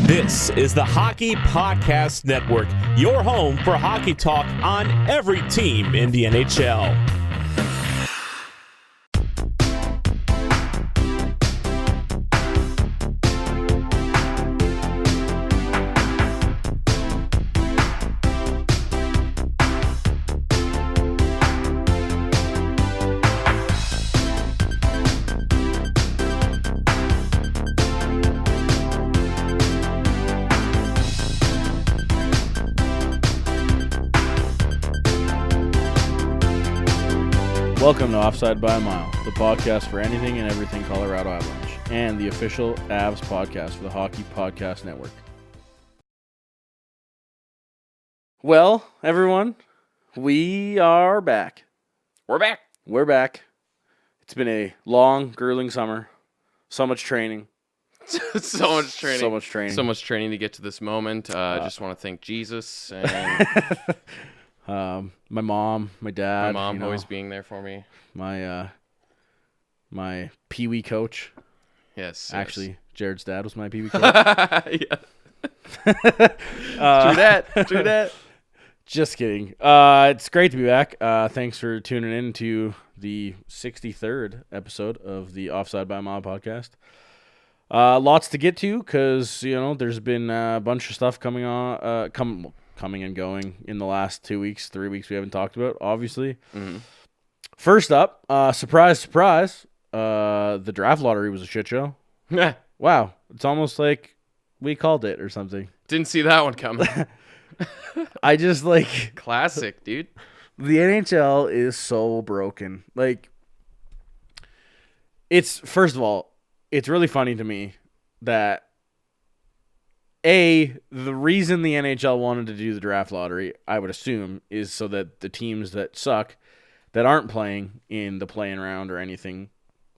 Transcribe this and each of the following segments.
This is the Hockey Podcast Network, your home for hockey talk on every team in the NHL. Welcome to Offside by a Mile, the podcast for anything and everything Colorado Avalanche, and the official Avs podcast for the Hockey Podcast Network. Well, everyone, we are back. We're back. We're back. It's been a long, grueling summer. So much training. So much training. So much training. So much training to get to this moment. I just want to thank Jesus and my mom, my dad. my mom always being there for me. My Pee-wee coach. Yes. Actually, Jared's dad was my Pee-wee coach. Yeah. True that. Just kidding. It's great to be back. Thanks for tuning in to the 63rd episode of the Offside by a Mile podcast. Lots to get to because, there's been a bunch of stuff coming and going in the last 2 weeks, 3 weeks we haven't talked about, obviously. Mm-hmm. First up, surprise, surprise, the draft lottery was a shit show. Wow. It's almost like we called it or something. Didn't see that one coming. I just Classic, dude. The NHL is so broken. First of all, it's really funny to me that the reason the NHL wanted to do the draft lottery, I would assume, is so that the teams that suck, that aren't playing in the play-in round or anything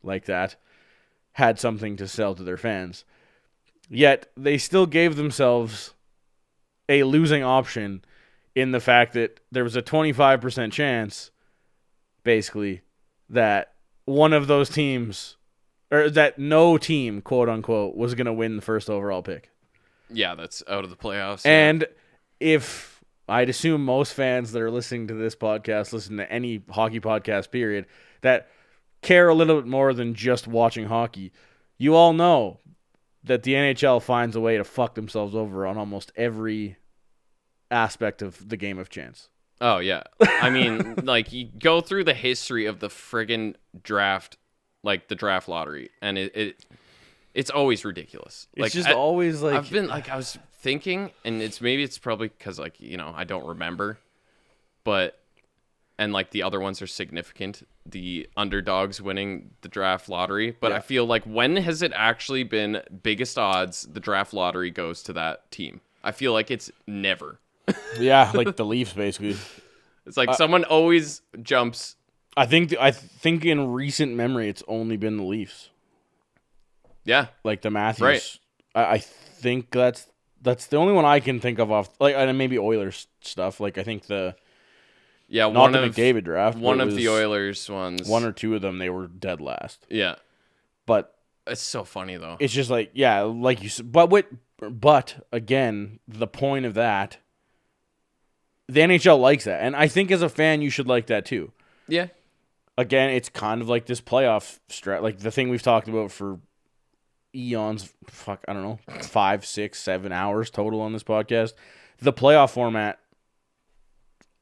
like that, had something to sell to their fans. Yet, they still gave themselves a losing option in the fact that there was a 25% chance, basically, that one of those teams, or that no team, quote-unquote, was going to win the first overall pick. Yeah, that's out of the playoffs. And if I'd assume most fans that are listening to this podcast, listen to any hockey podcast, period, that care a little bit more than just watching hockey, you all know that the NHL finds a way to fuck themselves over on almost every aspect of the game of chance. Oh, yeah. I mean, you go through the history of the friggin' draft, the draft lottery, and it's always ridiculous. It's just always I've been I was thinking, and it's probably because I don't remember, and the other ones are significant. The underdogs winning the draft lottery, but yeah. I feel like when has it actually been biggest odds the draft lottery goes to that team? I feel like it's never. Yeah, the Leafs basically. It's someone always jumps. I think in recent memory it's only been the Leafs. Yeah, the Matthews. Right. I think that's the only one I can think of off. And maybe Oilers stuff. I think the not the McDavid draft. One of the Oilers ones. One or two of them, they were dead last. Yeah, but it's so funny though. It's just like you said. But again, the point of that, the NHL likes that, and I think as a fan, you should like that too. Yeah. Again, it's kind of like this playoff strat, the thing we've talked about for eons, 5, 6, 7 hours total on this podcast. The playoff format,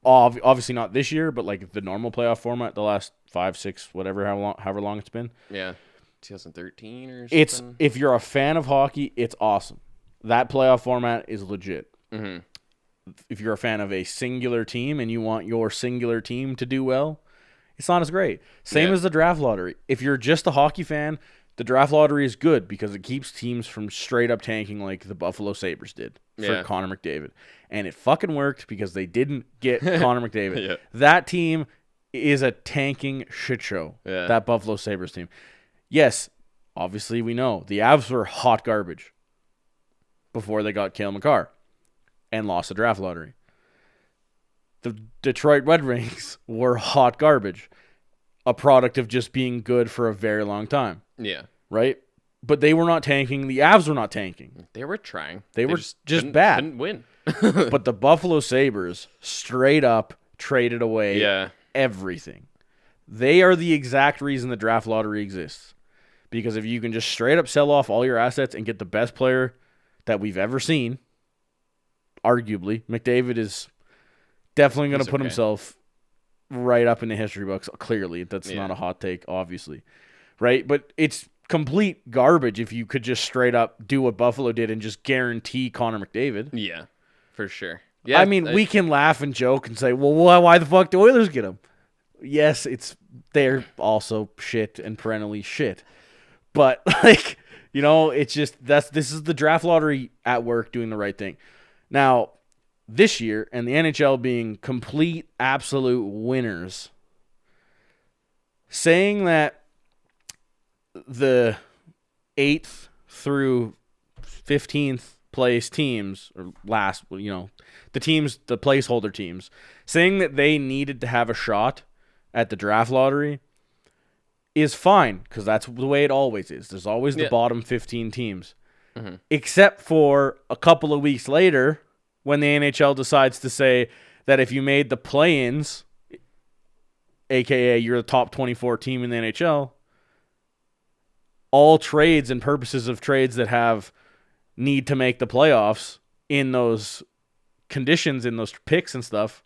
obviously not this year, but the normal playoff format, the last 5, 6, however long it's been. Yeah, 2013 or something. If you're a fan of hockey, it's awesome. That playoff format is legit. Mm-hmm. If you're a fan of a singular team and you want your singular team to do well, it's not as great. Same as the draft lottery. If you're just a hockey fan, the draft lottery is good because it keeps teams from straight up tanking like the Buffalo Sabres did for Connor McDavid. And it fucking worked because they didn't get Connor McDavid. Yeah. That team is a tanking shit show, that Buffalo Sabres team. Yes, obviously we know the Avs were hot garbage before they got Cale Makar and lost the draft lottery. The Detroit Red Wings were hot garbage, a product of just being good for a very long time. Yeah. Right? but they were not tanking. The Avs were not tanking. They were trying. They were just couldn't- bad. Couldn't win. But the Buffalo Sabres straight up traded away Yeah. everything. They are the exact reason the draft lottery exists. Because if you can just straight up sell off all your assets and get the best player that we've ever seen, arguably, McDavid is definitely going to He's put okay. himself right up in the history books. Clearly, that's not a hot take, obviously. Right? But it's complete garbage if you could just straight up do what Buffalo did and just guarantee Connor McDavid. Yeah, for sure. Yeah, I mean, we can laugh and joke and say, well, why the fuck do Oilers get him? Yes, they're also shit and perennially shit. But, like, you know, it's just, this is the draft lottery at work doing the right thing. Now, this year, and the NHL being complete, absolute winners, saying that the 8th through 15th place teams, or last, you know, the placeholder teams, saying that they needed to have a shot at the draft lottery is fine, because that's the way it always is. There's always the bottom 15 teams. Mm-hmm. Except for a couple of weeks later, when the NHL decides to say that if you made the play-ins, a.k.a. you're the top 24 team in the NHL, all trades and purposes of trades that need to make the playoffs in those conditions, in those picks and stuff,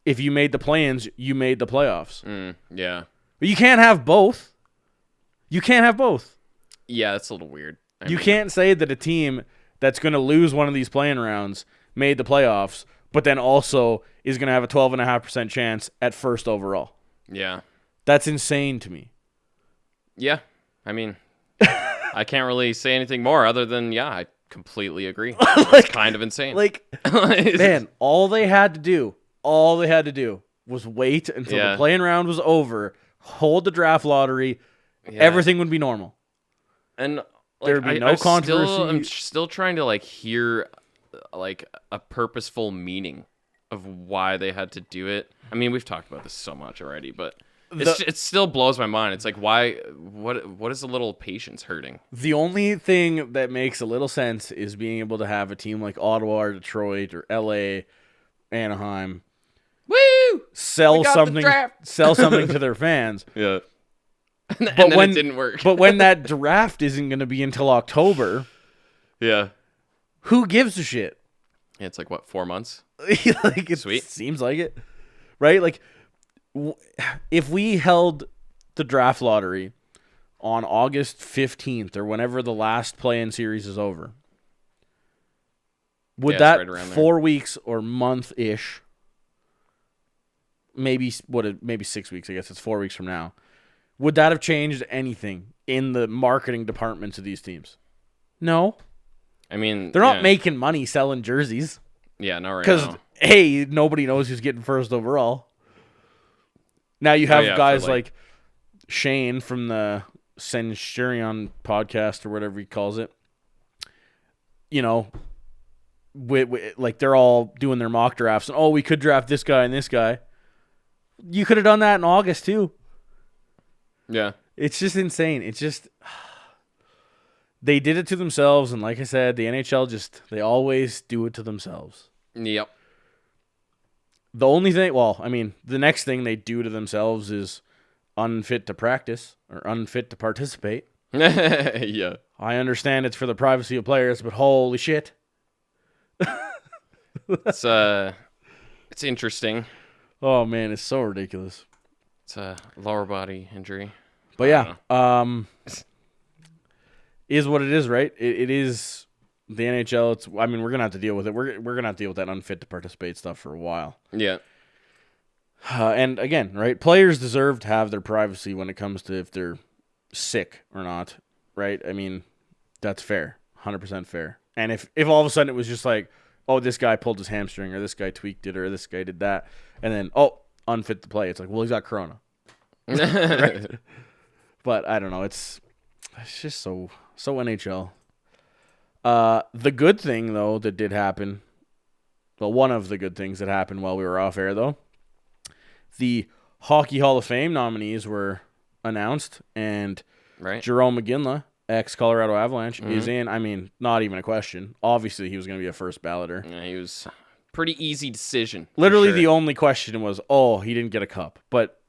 if you made the play-ins, you made the playoffs. Yeah. But you can't have both. You can't have both. Yeah, that's a little weird. I You mean, can't say that a team that's going to lose one of these playing rounds made the playoffs, but then also is going to have a 12.5% chance at first overall. Yeah. That's insane to me. Yeah. I mean, I can't really say anything more other than, yeah, I completely agree. It's kind of insane. Like, man, all they had to do was wait until the playing round was over, hold the draft lottery, everything would be normal. And like, there'd be no controversy. I'm still trying to like hear like a purposeful meaning of why they had to do it. I mean, we've talked about this so much already, but it still blows my mind. It's like, why? What is a little patience hurting? The only thing that makes a little sense is being able to have a team like Ottawa or Detroit or LA, Anaheim, Woo! sell something to their fans. Yeah. And But then it didn't work. But when that draft isn't going to be until October, yeah. who gives a shit? Yeah, it's like, what, 4 months? Like, it Sweet. seems like it, right? Like, if we held the draft lottery on August 15th or whenever the last play-in series is over, would that right around there. 4 weeks or month-ish, maybe 6 weeks, I guess it's 4 weeks from now, would that have changed anything in the marketing departments of these teams? No. I mean, They're not making money selling jerseys. Yeah, not right Because, now. hey, nobody knows who's getting first overall. Now you have guys like Shane from the Centurion podcast or whatever he calls it. You know, like they're all doing their mock drafts. And, we could draft this guy and this guy. You could have done that in August, too. Yeah. It's just insane. It's just... They did it to themselves, and like I said, the NHL they always do it to themselves. Yep. The only thing, the next thing they do to themselves is unfit to practice or unfit to participate. Yeah. I understand it's for the privacy of players, but holy shit. It's interesting. Oh man, it's so ridiculous. It's a lower body injury. But yeah, is what it is, right? It is the NHL. We're gonna have to deal with it. We're gonna have to deal with that unfit to participate stuff for a while. Yeah. And again, right? Players deserve to have their privacy when it comes to if they're sick or not, right? I mean, that's fair, 100% fair. And if all of a sudden it was just like, this guy pulled his hamstring, or this guy tweaked it, or this guy did that, and then unfit to play, it's like, well, he's got corona, right? But I don't know. It's just so NHL. The good thing, though, that did happen, well, one of the good things that happened while we were off air, though, the Hockey Hall of Fame nominees were announced, and Right. Jerome McGinley, ex-Colorado Avalanche, is in. I mean, not even a question. Obviously, he was going to be a first balloter. Yeah, he was pretty easy decision. Literally, sure. the only question was, he didn't get a cup. But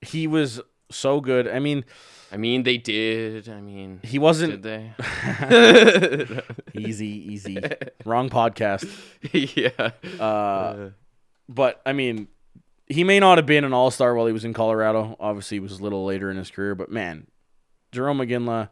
he was so good. I mean, they did. I mean, he wasn't. Did they? Easy. Wrong podcast. Yeah. But, I mean, he may not have been an all-star while he was in Colorado. Obviously, he was a little later in his career. But, man, Jerome McGinley,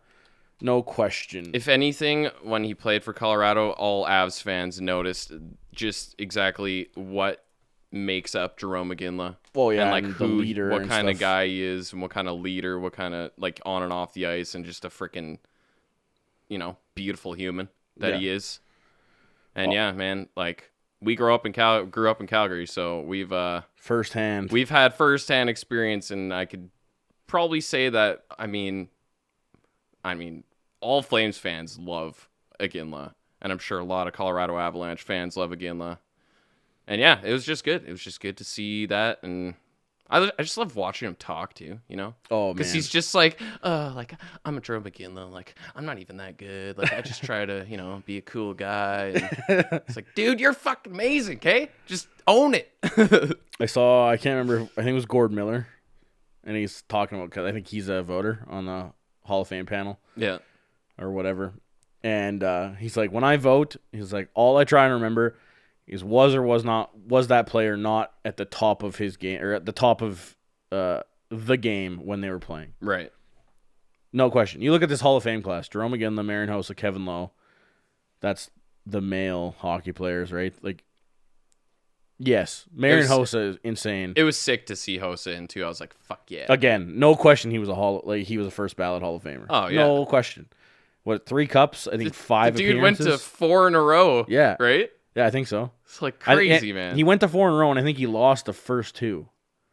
no question. If anything, when he played for Colorado, all Avs fans noticed just exactly what makes up Jerome McGinley. Well, yeah, and like and who, the leader what and kind of stuff. guy he is, and what kind of leader, what kind of like on and off the ice, and just a freaking, beautiful human that he is. And yeah, man, like we grew up in Calgary, so we've had firsthand experience, and I could probably say that. I mean, all Flames fans love Iginla, and I'm sure a lot of Colorado Avalanche fans love Iginla. And yeah, it was just good. It was just good to see that, and I just love watching him talk too. Oh, man. Because he's just like I'm a Jerome McGinley. Like, I'm not even that good. Like, I just try to, be a cool guy. And it's like, dude, you're fucking amazing, okay? Just own it. I can't remember, I think it was Gord Miller, and he's talking about, because I think he's a voter on the Hall of Fame panel. Yeah. Or whatever. And he's like, when I vote, he's like, all I try and remember is was that player not at the top of his game, or at the top of the game when they were playing. Right. No question. You look at this Hall of Fame class: Jerome McGinley, Marian Hossa, Kevin Lowe. That's the male hockey players, right? Like, yes, Marian Hossa is insane. It was sick to see Hossa in too. I was like, fuck yeah. Again, no question. He was a first ballot Hall of Famer. Oh yeah, no question. What, 3 cups? I think 5 the dude appearances. Went to 4 in a row. Yeah. Right. Yeah, I think so. It's like crazy, man. He went to 4 in a row, and I think he lost the first 2.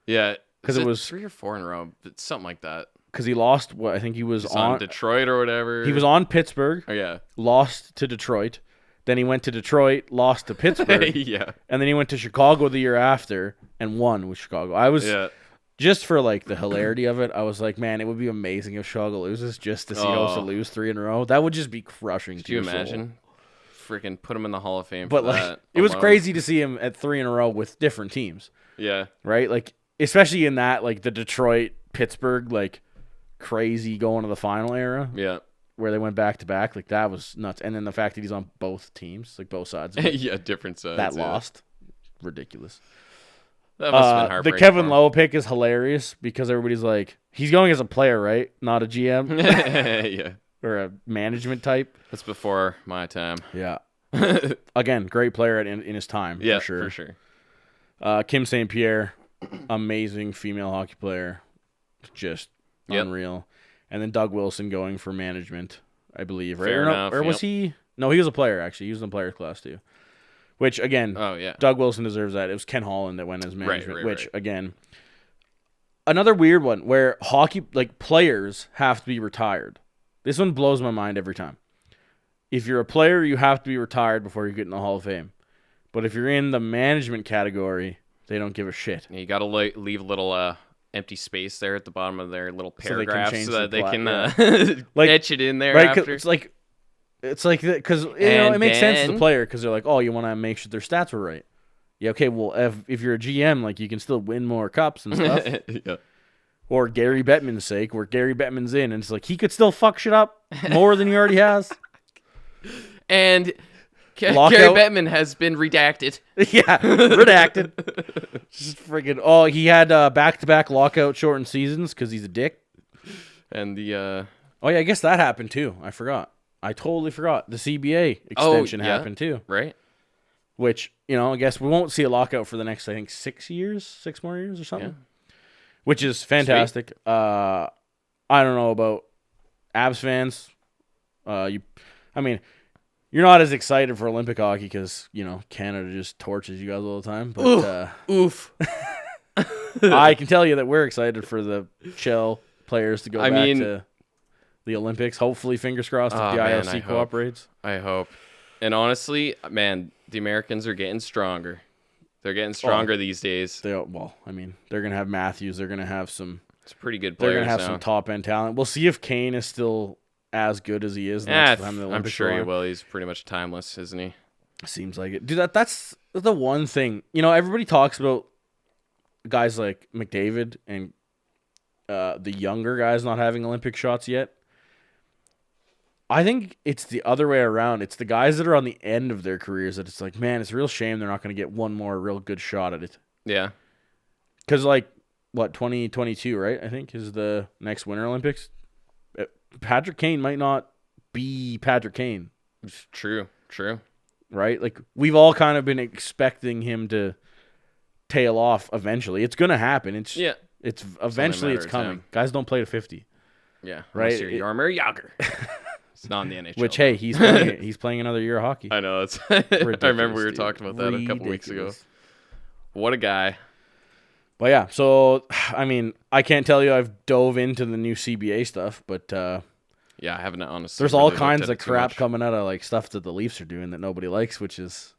Yeah, because it was 3 or 4 in a row, something like that. Because he lost I think he was on Detroit or whatever. He was on Pittsburgh. Oh yeah. Lost to Detroit. Then he went to Detroit, lost to Pittsburgh. Yeah. And then he went to Chicago the year after and won with Chicago. I was just for like the hilarity of it. I was like, man, it would be amazing if Chicago loses just to see Hossa lose 3 in a row. That would just be crushing. Could you imagine? Freaking put him in the Hall of Fame. But for like, that it was alone. crazy to see him at 3 in a row with different teams. Yeah. Right. Like, especially in that, like the Detroit, Pittsburgh, like crazy going to the final era. Yeah. Where they went back to back, like that was nuts. And then the fact that he's on both teams, like both sides. Of it, yeah, different sides. That lost, ridiculous. That must have been heartbreaking. The Kevin Lowe pick is hilarious because everybody's like, he's going as a player, right? Not a GM. Yeah. Or a management type. That's before my time. Yeah. Again, great player in his time. Yeah, for sure. For sure. Kim St. Pierre, amazing female hockey player, just unreal. And then Doug Wilson going for management, I believe, right? Fair enough, or was he? No, he was a player actually. He was in the players class too. Which again, Doug Wilson deserves that. It was Ken Holland that went as management. Which again, another weird one where hockey players have to be retired. This one blows my mind every time. If you're a player, you have to be retired before you get in the Hall of Fame. But if you're in the management category, they don't give a shit. You got to leave a little empty space there at the bottom of their little paragraph so that they can etch it in there. Right? After. It's like because it makes sense as a player because they're like, oh, you want to make sure their stats were right. Yeah, okay. Well, if you're a GM, like you can still win more cups and stuff. Yeah. Or Gary Bettman's sake, where Gary Bettman's in, and it's like he could still fuck shit up more than he already has. And Gary Bettman has been redacted. Yeah, redacted. Just freaking. Oh, he had back-to-back lockout shortened seasons because he's a dick. And the. Oh yeah, I guess that happened too. I forgot. I totally forgot. The CBA extension happened too. Right. Which I guess we won't see a lockout for the next 6 more years or something. Yeah. Which is fantastic. Sweet. I don't know about Avs fans. You're not as excited for Olympic hockey because, Canada just torches you guys all the time. But, oof. I can tell you that we're excited for the Shell players to go back to the Olympics. Hopefully, fingers crossed, if the IOC cooperates. I hope. And honestly, man, the Americans are getting stronger. They're getting stronger these days. They're going to have Matthews. They're going to have some It's pretty good they're players going to have now. some top-end talent. We'll see if Kane is still as good as he is next time the I'm Olympics sure are he on. will. He's pretty much timeless, isn't he? Seems like it. Dude, that's the one thing. You know, everybody talks about guys like McDavid and the younger guys not having Olympic shots yet. I think it's the other way around. It's the guys that are on the end of their careers that it's like, man, it's a real shame they're not going to get one more real good shot at it. Yeah. Because, 2022, right? I think is the next Winter Olympics. Patrick Kane might not be Patrick Kane. It's true. Right? Like, we've all kind of been expecting him to tail off eventually. It's going to happen. It's eventually it's coming. time. Guys don't play to 50. Yeah. Right? Unless you're Jaromir Jagr. It's not in the NHL. Which, hey, he's playing another year of hockey. I know. I remember we were dude. talking about that a couple weeks ago. What a guy. But yeah, so, I mean, I can't tell you I've dove into the new CBA stuff, but Yeah, I haven't honestly. there's all really looked kinds at of it too crap much. coming out of like stuff that the Leafs are doing that nobody likes, which is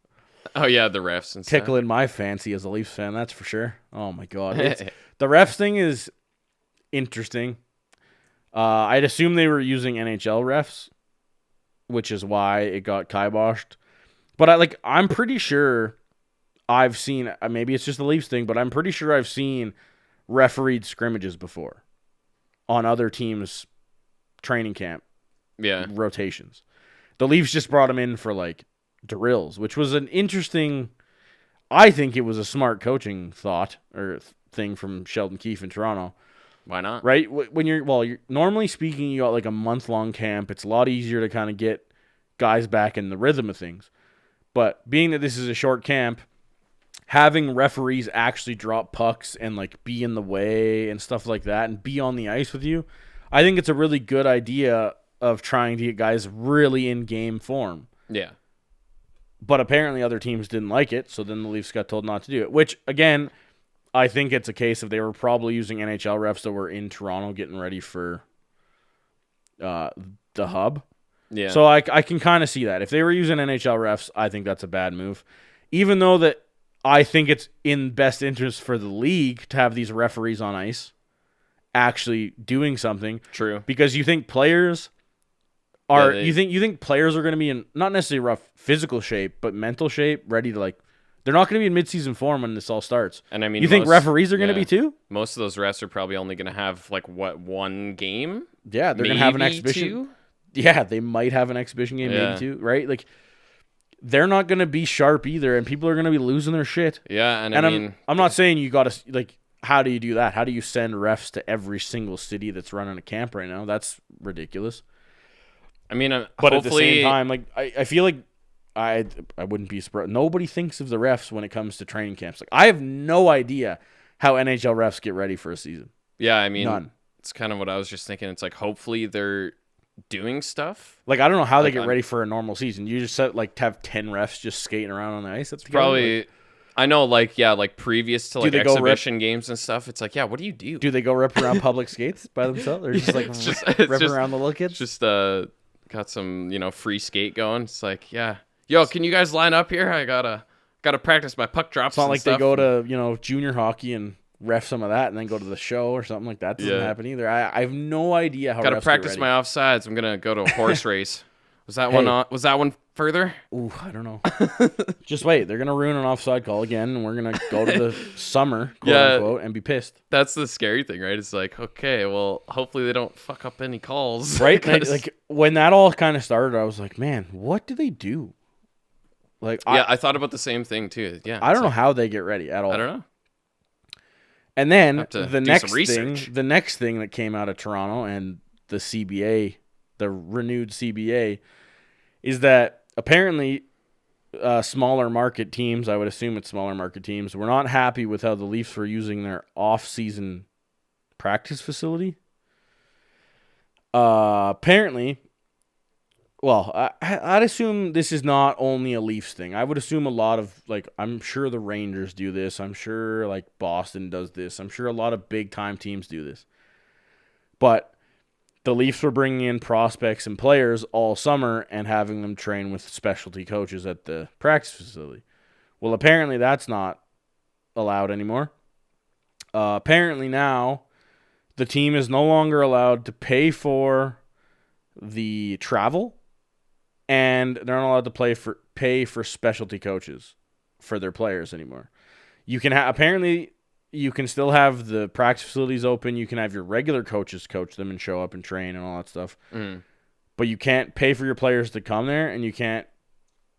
Oh yeah, the refs and stuff. tickling my fancy as a Leafs fan, that's for sure. Oh my god. The refs thing is interesting. I'd assume they were using NHL refs, which is why it got kiboshed. But I'm pretty sure I've seen, maybe it's just the Leafs thing, but I'm pretty sure I've seen refereed scrimmages before on other teams' training camp Yeah. rotations. The Leafs just brought him in for like drills, which was an interesting. I think it was a smart coaching thought or thing from Sheldon Keefe in Toronto. Why not? Right? When you're normally speaking, you got like a month-long camp. It's a lot easier to kind of get guys back in the rhythm of things. But being that this is a short camp, having referees actually drop pucks and like be in the way and stuff like that and be on the ice with you, I think it's a really good idea of trying to get guys really in game form. Yeah. But apparently other teams didn't like it, so then the Leafs got told not to do it. Which, again, I think it's a case of they were probably using NHL refs that were in Toronto getting ready for the hub. Yeah. So I can kind of see that. If they were using NHL refs, I think that's a bad move. Even though that I think it's in best interest for the league to have these referees on ice actually doing something. True. Because you think players are Yeah, you think players are going to be in not necessarily rough physical shape, but mental shape, ready to they're not going to be in midseason form when this all starts. And I mean, you think referees are going to be too? Most of those refs are probably only going to have one game? Yeah, they're going to have an Maybe exhibition. two? Yeah, they might have an exhibition game, Yeah. maybe two, right? Like, they're not going to be sharp either, and people are going to be losing their shit. Yeah, and And I mean, I'm not saying you got to, how do you do that? How do you send refs to every single city that's running a camp right now? That's ridiculous. but But at the hopefully, same time, I feel like I wouldn't be surprised. Nobody thinks of the refs when it comes to training camps. I have no idea how NHL refs get ready for a season. yeah, I mean, None. it's kind of what I was just thinking. It's like, hopefully they're doing stuff. I don't know how they Like, get ready for a normal season. You just set, to have 10 refs just skating around on the ice. That's Probably, I know, previous to Do they go exhibition games and stuff. It's like, yeah, what do you do? Do they go rip around public skates by themselves? Or just it's ripping just- around the little kids? Just got some free skate going. It's like, yeah, yo, can you guys line up here? I gotta practice my puck drops. It's not and like stuff. they go to junior hockey and ref some of that and then go to the show or something like that. Doesn't Yeah. happen either. I have no idea how. Gotta refs get practice ready. my offsides. I'm gonna go to a horse race. Was that Hey. one on? Was that one further? Ooh, I don't know. Just wait. They're gonna ruin an offside call again, and we're gonna go to the summer, quote Yeah. unquote, and be pissed. That's the scary thing, right? It's like, okay, well, hopefully they don't fuck up any calls, Right? 'Cause- When that all kind of started, I was like, man, what do they do? I thought about the same thing too. Yeah, I don't know how they get ready at all. I don't know. And then Have to the do next some research. the next thing that came out of Toronto and the CBA, the renewed CBA, is that apparently smaller market teams, I would assume it's smaller market teams, were not happy with how the Leafs were using their off-season practice facility. Apparently, well, I'd assume this is not only a Leafs thing. I would assume a lot of, I'm sure the Rangers do this. I'm sure, Boston does this. I'm sure a lot of big-time teams do this. But the Leafs were bringing in prospects and players all summer and having them train with specialty coaches at the practice facility. Well, apparently that's not allowed anymore. Apparently now the team is no longer allowed to pay for the travel, and they're not allowed to pay for specialty coaches for their players anymore. You can apparently you can still have the practice facilities open. You can have your regular coaches coach them and show up and train and all that stuff. But you can't pay for your players to come there, and you can't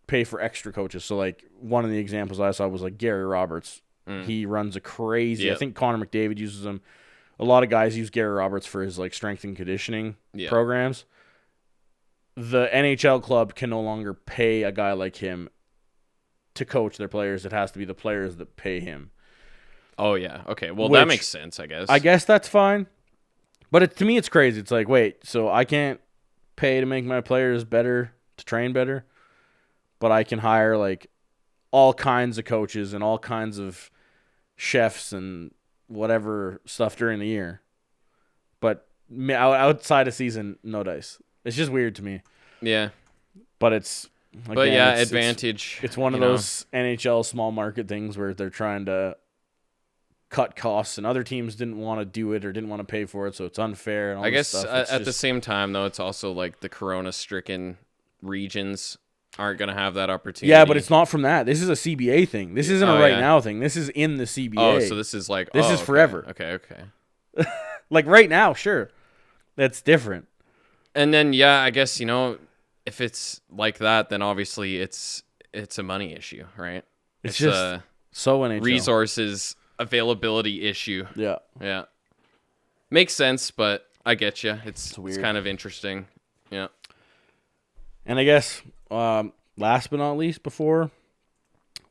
pay for extra coaches. So, like, one of the examples I saw was, like, Gary Roberts. He runs a crazy... I think Connor McDavid uses him. A lot of guys use Gary Roberts for his, like, strength and conditioning programs. The NHL club can no longer pay a guy like him to coach their players. It has to be the players that pay him. Oh, yeah. Okay. Well, that makes sense, I guess. I guess that's fine. But to me, it's crazy. It's like, wait, so I can't pay to make my players better, to train better, but I can hire, like, all kinds of coaches and all kinds of chefs and whatever stuff during the year. But outside of season, no dice. It's just weird to me. Yeah. But it's... Again, but yeah, advantage. It's one of those NHL small market things where they're trying to cut costs, and other teams didn't want to do it or didn't want to pay for it, so it's unfair. And all I this guess stuff. at the same time, though, it's also like the corona-stricken regions aren't going to have that opportunity. Yeah, but it's not from that. This is a CBA thing. This isn't a right now thing. This is in the CBA. Oh, so this is like... This is forever. Okay. Like right now, sure. That's different. And then, yeah, I guess, if it's like that, then obviously it's a money issue, right? It's just a so NHL. Resources availability issue. Yeah. Makes sense, but I get you. It's weird. It's kind of interesting. Yeah. And I guess last but not least, before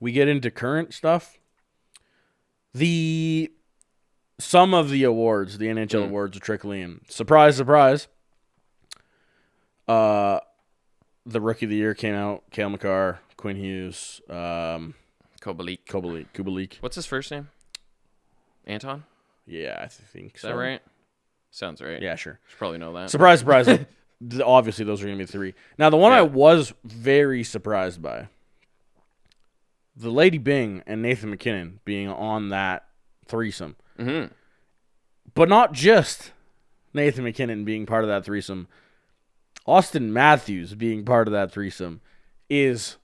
we get into current stuff, some of the awards, the NHL awards, are trickling in. Surprise, surprise. The Rookie of the Year came out. Cale Makar, Quinn Hughes, Kubalik. What's his first name? Anton? Yeah, I think so. Is that right? Sounds right. Yeah, sure. Should probably know that. Surprise, surprise. Obviously, those are going to be three. Now, the one I was very surprised by, the Lady Byng and Nathan McKinnon being on that threesome. Mm-hmm. But not just Nathan McKinnon being part of that threesome. Austin Matthews being part of that threesome is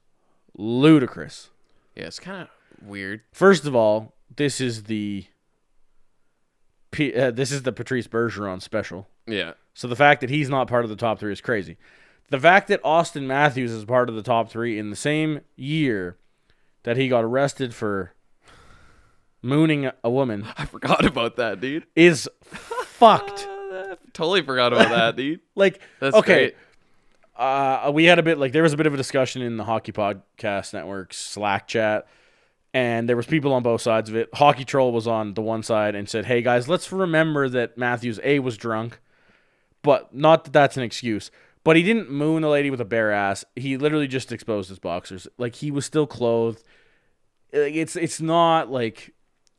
ludicrous. Yeah, it's kind of weird. First of all, this is the Patrice Bergeron special. Yeah. So the fact that he's not part of the top three is crazy. The fact that Austin Matthews is part of the top three in the same year that he got arrested for mooning a woman. I forgot about that, dude. Is fucked. Totally forgot about that, dude. Like, that's okay. Great. We had there was a bit of a discussion in the Hockey Podcast Network's Slack chat, and there was people on both sides of it. Hockey Troll was on the one side and said, hey, guys, let's remember that Matthews, was drunk, but not that that's an excuse. But he didn't moon the lady with a bare ass. He literally just exposed his boxers. Like, he was still clothed. It's not like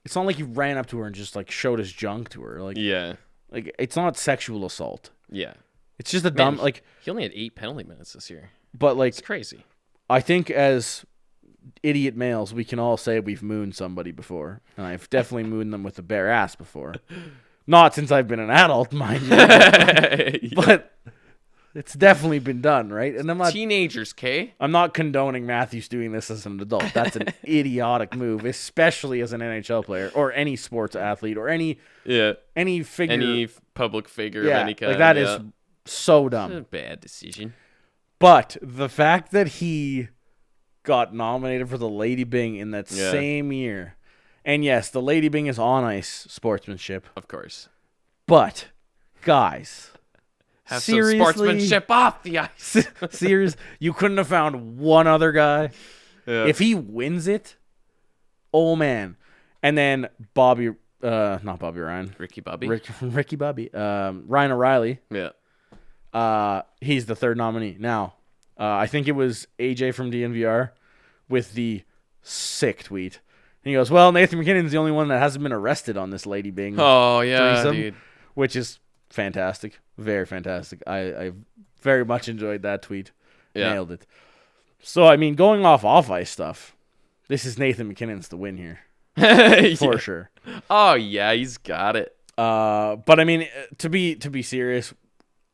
he ran up to her and just, like, showed his junk to her. Like, yeah. Like, it's not sexual assault. Yeah. It's just a dumb, like... He only had 8 penalty minutes this year. But, like... It's crazy. I think as idiot males, we can all say we've mooned somebody before. And I've definitely mooned them with a bare ass before. Not since I've been an adult, mind you. But it's definitely been done, right? And I'm not... Teenagers, Kay? I'm not condoning Matthews doing this as an adult. That's an idiotic move, especially as an NHL player or any sports athlete or any figure. Any public figure of any kind. Like that is so dumb. It's a bad decision. But the fact that he got nominated for the Lady Byng in that same year, and yes, the Lady Byng is on ice sportsmanship. Of course. But, guys... Have some sportsmanship off the ice. Serious, you couldn't have found one other guy. Yeah. If he wins it, oh man. And then not Bobby Ryan. Ricky Bobby. Ricky Bobby. Ryan O'Reilly. Yeah. He's the third nominee. Now, I think it was AJ from DNVR with the sick tweet. And he goes, well, Nathan McKinnon's the only one that hasn't been arrested on this Lady Byng. Oh, yeah, threesome, dude. Which is fantastic. Very fantastic. I very much enjoyed that tweet. Yeah. Nailed it. So, I mean, going off ice stuff, this is Nathan McKinnon's to win here. For sure. Oh, yeah, he's got it. But I mean, to be serious,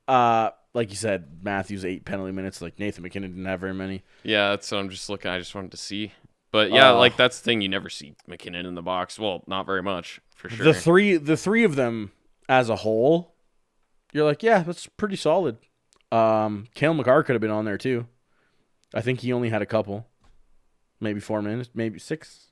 like you said, Matthews 8 penalty minutes. Like Nathan McKinnon didn't have very many. Yeah, that's what I'm just looking. I just wanted to see. But yeah, like that's the thing. You never see McKinnon in the box. Well, not very much for sure. The three of them as a whole, you're like, yeah, that's pretty solid. Cale Makar could have been on there too. I think he only had a couple, maybe 4 minutes, maybe 6.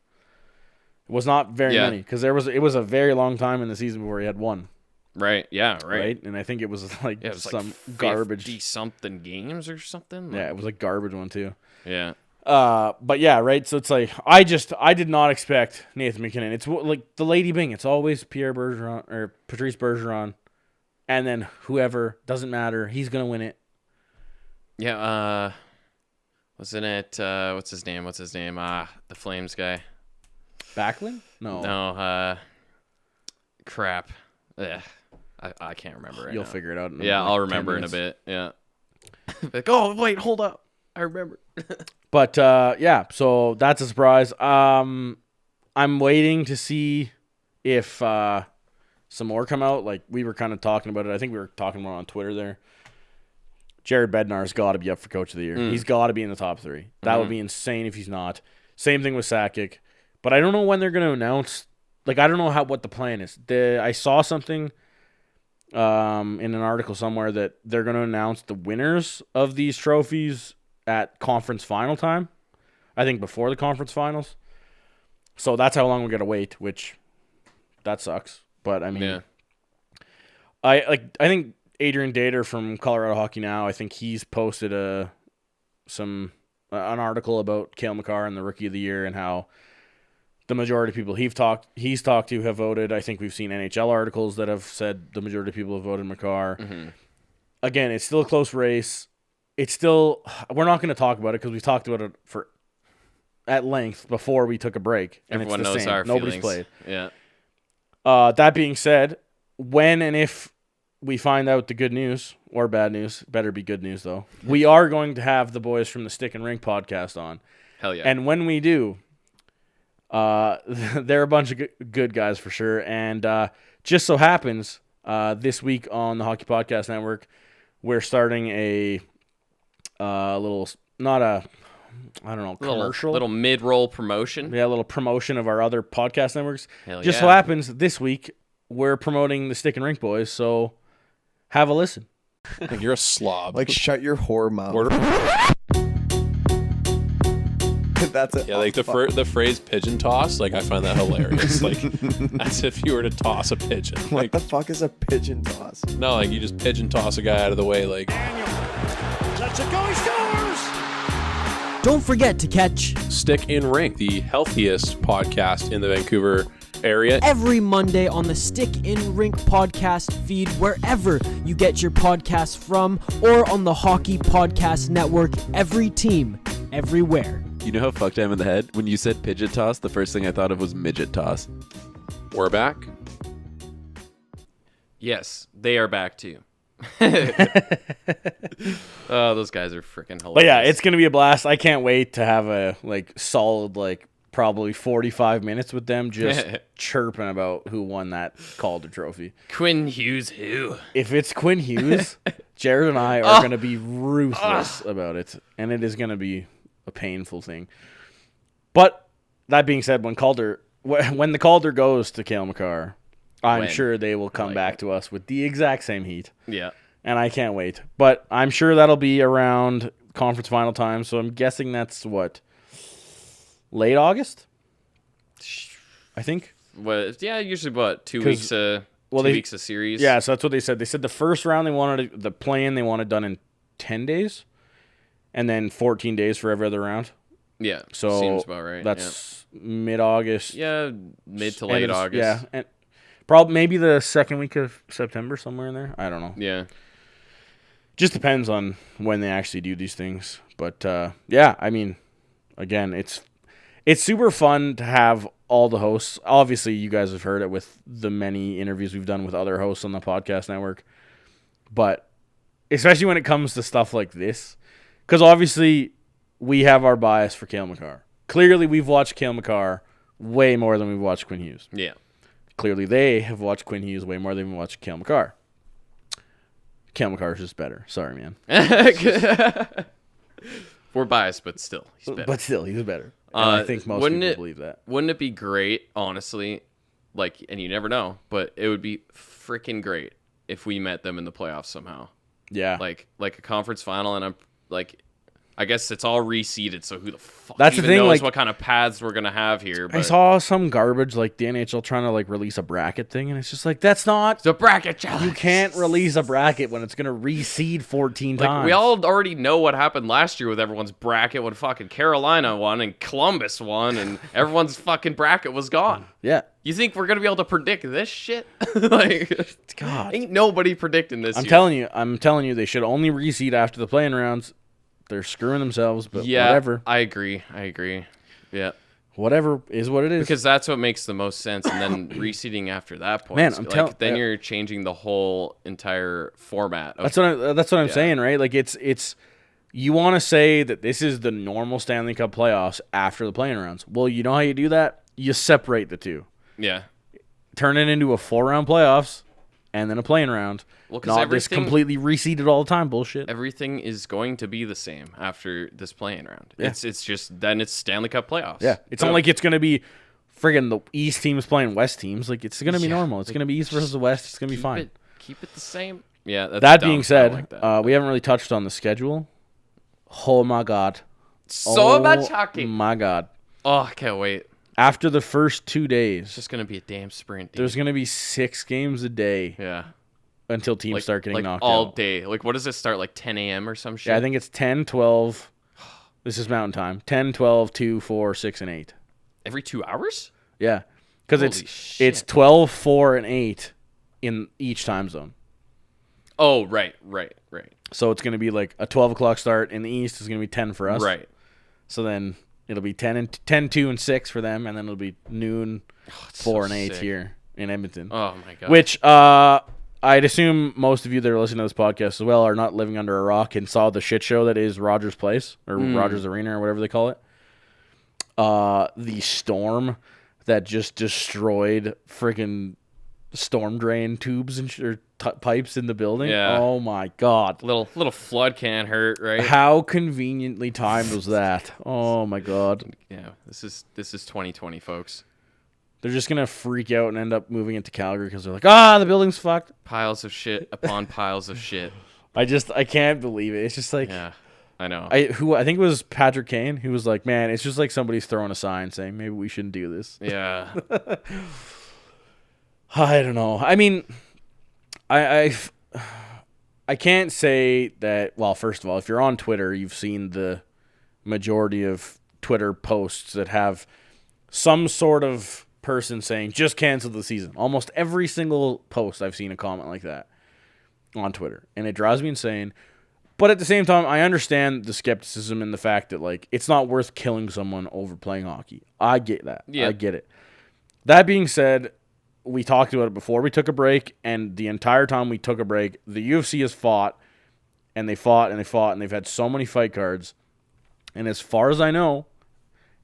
It was not very many because it was a very long time in the season before he had one. Right. Yeah. Right. And I think it was like it was some like garbage 50-something games or something. Yeah, it was like garbage one too. Yeah. But yeah, right. So it's like I did not expect Nathan McKinnon. It's like the Lady Bing. It's always Pierre Bergeron or Patrice Bergeron, and then whoever, doesn't matter. He's gonna win it. Yeah. Wasn't it? What's his name? The Flames guy. Backlund? No. Crap. Ugh. I can't remember. You'll figure it out. I'll remember in a bit. Yeah. Like, oh wait, hold up. I remember. But yeah, so that's a surprise. I'm waiting to see if some more come out. Like we were kind of talking about it. I think we were talking more on Twitter there. Jared Bednar's got to be up for Coach of the Year. He's got to be in the top 3. That would be insane if he's not. Same thing with Sakic. But I don't know when they're going to announce. Like I don't know what the plan is. I saw something in an article somewhere that they're going to announce the winners of these trophies at conference final time. I think before the conference finals. So that's how long we got to wait, which that sucks. But I mean, I think Adrian Dater from Colorado Hockey Now, I think he's posted an article about Cale Makar and the Rookie of the Year and how the majority of people he's talked to have voted. I think we've seen NHL articles that have said the majority of people have voted Makar. Mm-hmm. Again, it's still a close race. We're not going to talk about it because we talked about it at length before we took a break. And everyone it's the knows same. our Nobody's feelings. played. Yeah. That being said, when and if we find out the good news or bad news, better be good news though, we are going to have the boys from the Stick and Rink podcast on. Hell yeah. And when we do, they're a bunch of good guys for sure. And just so happens, this week on the Hockey Podcast Network, we're starting a little, not a, I don't know, commercial. Little mid-roll promotion. Yeah, a little promotion of our other podcast networks. Hell just yeah. so happens, this week, we're promoting the Stick and Rink boys, so have a listen. You're a slob. Like, shut your whore mouth. That's it. Yeah, like the phrase pigeon toss, like I find that hilarious. Like as if you were to toss a pigeon. What the fuck is a pigeon toss? No, like you just pigeon toss a guy out of the way, like Touch it, go, he scores! Don't forget to catch Stick in Rink, the healthiest podcast in the Vancouver area. every Monday on the Stick in Rink podcast feed wherever you get your podcasts from, or on the Hockey Podcast Network. Every team, everywhere. You know how fucked I am in the head? When you said pigeon toss, the first thing I thought of was midget toss. We're back. Yes, they are back too. Oh, those guys are freaking hilarious. But yeah, it's going to be a blast. I can't wait to have a solid probably 45 minutes with them just chirping about who won that Calder trophy. Quinn Hughes who? If it's Quinn Hughes, Jared and I are going to be ruthless about it, and it is going to be a painful thing. But that being said, when the Calder goes to Cale Makar, I'm sure they will come back to us with the exact same heat. Yeah. And I can't wait. But I'm sure that'll be around conference final time, so I'm guessing that's what? Late August? I think. Well, yeah, usually what, 2 weeks weeks a series. Yeah, so that's what they said. They said the first round the play-in they wanted done in 10 days, and then 14 days for every other round. Yeah, so seems about right. That's mid-August. Yeah, mid to late August. Yeah, and probably maybe the second week of September, somewhere in there. I don't know. Yeah. Just depends on when they actually do these things. But yeah, I mean, again, it's super fun to have all the hosts. Obviously, you guys have heard it with the many interviews we've done with other hosts on the podcast network. But especially when it comes to stuff like this, because obviously we have our bias for Cale Makar. Clearly, we've watched Cale Makar way more than we've watched Quinn Hughes. Yeah. clearly they have watched Quinn Hughes way more than they've watched Cale Makar. Cale Makar is just better. Sorry, man. We're biased, but still, he's better. But still, he's better. And I think most people believe that. Wouldn't it be great, honestly? Like, and you never know, but it would be freaking great if we met them in the playoffs somehow. Yeah. Like a conference final, and I'm like, I guess it's all reseeded, so who the fuck That's the even thing, knows like, what kind of paths we're gonna have here? But I saw some garbage like the NHL trying to like release a bracket thing, and it's just like that's not the bracket challenge. You can't release a bracket when it's gonna reseed 14 like times. we all already know what happened last year with everyone's bracket when fucking Carolina won and Columbus won, and everyone's fucking bracket was gone. Yeah. You think we're gonna be able to predict this shit? Like, God, ain't nobody predicting this. I'm telling you, they should only reseed after the playing rounds. They're screwing themselves, but yeah, whatever. I agree. Yeah. Whatever is what it is. Because that's what makes the most sense, and then reseeding after that point, Man, I'm telling. then you're changing the whole entire format. That's what I'm saying, right? Like it's you want to say that this is the normal Stanley Cup playoffs after the playing rounds. Well, you know how you do that? You separate the two. Yeah. Turn it into a 4-round playoffs and then a playing round. Well, because not this completely reseeded all the time bullshit. Everything is going to be the same after this playing round. Yeah. It's just then it's Stanley Cup playoffs. Yeah, it's not like it's going to be friggin' the East teams playing West teams. Like it's going to be normal. It's going to be East versus the West. It's going to be fine. Keep it the same. Yeah. That's that dumb. being I said, don't like that. we haven't really touched on the schedule. Oh my god. So much hockey. My god. Oh, I can't wait. After the first 2 days, It's just gonna be a damn sprint. Dude. there's going to be 6 games a day. Yeah. Until teams start getting knocked all out. day. Like, what does it start? Like 10 a.m. or some shit? Yeah, I think it's 10, 12. This is Mountain Time. 10, 12, 2, 4, 6, and 8. Every 2 hours? Yeah. Because Holy it's shit. 12, 4, and 8 in each time zone. Oh, right. So it's going to be like a 12 o'clock start in the East is going to be 10 for us. Right. So then it'll be 10, 2, and 6 for them, and then it'll be noon, 4, and 8 sick. here in Edmonton. Oh, my God. Which I'd assume most of you that are listening to this podcast as well are not living under a rock and saw the shit show that is Rogers Place or Rogers Arena or whatever they call it. The storm that just destroyed freaking storm drain tubes and pipes in the building. Yeah. Oh my god. Little flood can't hurt, right? How conveniently timed was that? Oh my god. Yeah. This is 2020, folks. They're just gonna freak out and end up moving into Calgary because they're like, the building's fucked. Piles of shit upon piles of shit. I can't believe it. It's just like, Yeah, I know. I think it was Patrick Kane who was like, man, it's just like somebody's throwing a sign saying maybe we shouldn't do this. Yeah. I don't know. I mean, I can't say that. Well, first of all, if you're on Twitter, you've seen the majority of Twitter posts that have some sort of person saying just cancel the season. Almost every single post I've seen a comment like that on Twitter, and it drives me insane. But at the same time, I understand the skepticism and the fact that like it's not worth killing someone over playing hockey. I get that. Yeah. I get it. That being said, we talked about it before we took a break, and the entire time we took a break, the UFC has fought, and they fought, and they fought, and they've had so many fight cards. And as far as I know,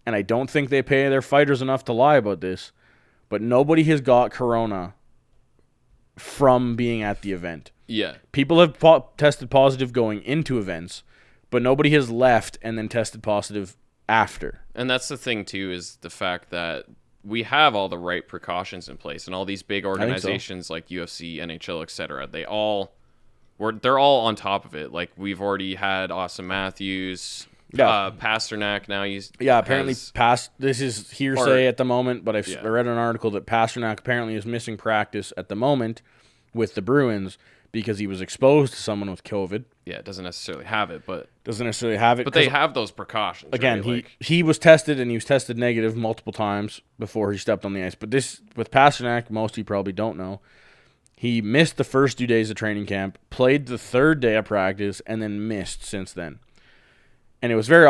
and I don't think they pay their fighters enough to lie about this, but nobody has got corona from being at the event. Yeah. People have tested positive going into events, but nobody has left and then tested positive after. And that's the thing, too, is the fact that we have all the right precautions in place, and all these big organizations like UFC, NHL, etc. They're all on top of it. Like, we've already had Austin Matthews, Pasternak now. Apparently this is hearsay at the moment, but I read an article that Pasternak apparently is missing practice at the moment with the Bruins because he was exposed to someone with COVID. Yeah, it doesn't necessarily have it, but But they have those precautions. Again, right? he was tested, and he was tested negative multiple times before he stepped on the ice. But this, with Pasternak, most of you probably don't know, he missed the first 2 days of training camp, played the third day of practice, and then missed since then. And it was very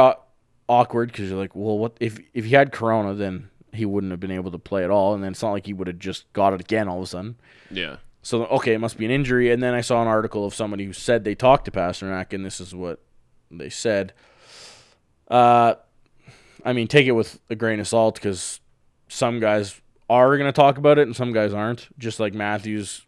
awkward because you're like, well, what if he had corona, then he wouldn't have been able to play at all, and then it's not like he would have just got it again all of a sudden. Yeah. So, okay, it must be an injury. And then I saw an article of somebody who said they talked to Pasternak, and this is what they said. I mean, take it with a grain of salt because some guys are going to talk about it and some guys aren't. Just like Matthews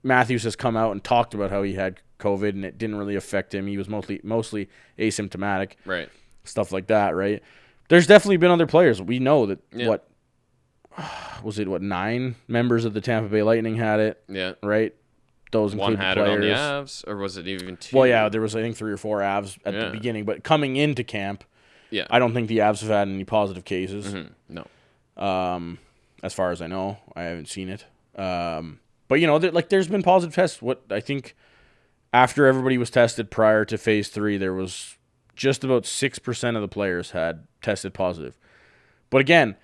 has come out and talked about how he had COVID and it didn't really affect him. He was mostly asymptomatic. Right. Stuff like that, right? There's definitely been other players. We know that, 9 members of the Tampa Bay Lightning had it? Yeah. Right? Those One include had players. it on the Avs, or was it even 2? Well, yeah, there was, I think, 3 or 4 Avs at the beginning. But coming into camp, I don't think the Avs have had any positive cases. Mm-hmm. No. As far as I know. I haven't seen it. But, there's been positive tests. I think after everybody was tested prior to Phase 3, there was just about 6% of the players had tested positive. But again,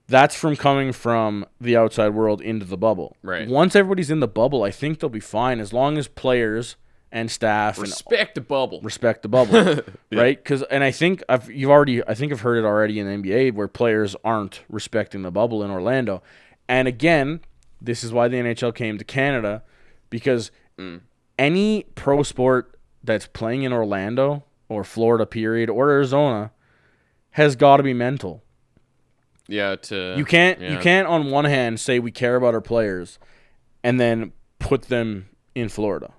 that's from coming from the outside world into the bubble. Right. Once everybody's in the bubble, I think they'll be fine as long as players and staff respect the bubble. Respect the bubble, right? Because I think I've heard it already in the NBA where players aren't respecting the bubble in Orlando. And again, this is why the NHL came to Canada, because any pro sport that's playing in Orlando or Florida period or Arizona has got to be mental. Yeah, you can't on one hand say we care about our players and then put them in Florida.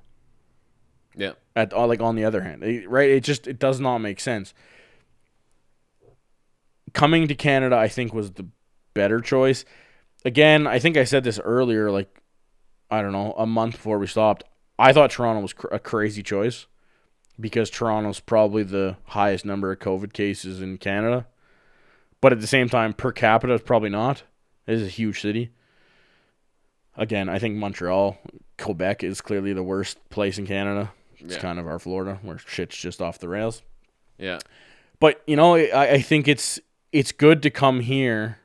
Yeah. On the other hand, right? It does not make sense. Coming to Canada, I think, was the better choice. Again, I think I said this earlier, I don't know, a month before we stopped. I thought Toronto was a crazy choice because Toronto's probably the highest number of COVID cases in Canada. But at the same time, per capita, it's probably not. It is a huge city. Again, I think Montreal, Quebec is clearly the worst place in Canada. It's kind of our Florida, where shit's just off the rails. Yeah. But, I think it's good to come here,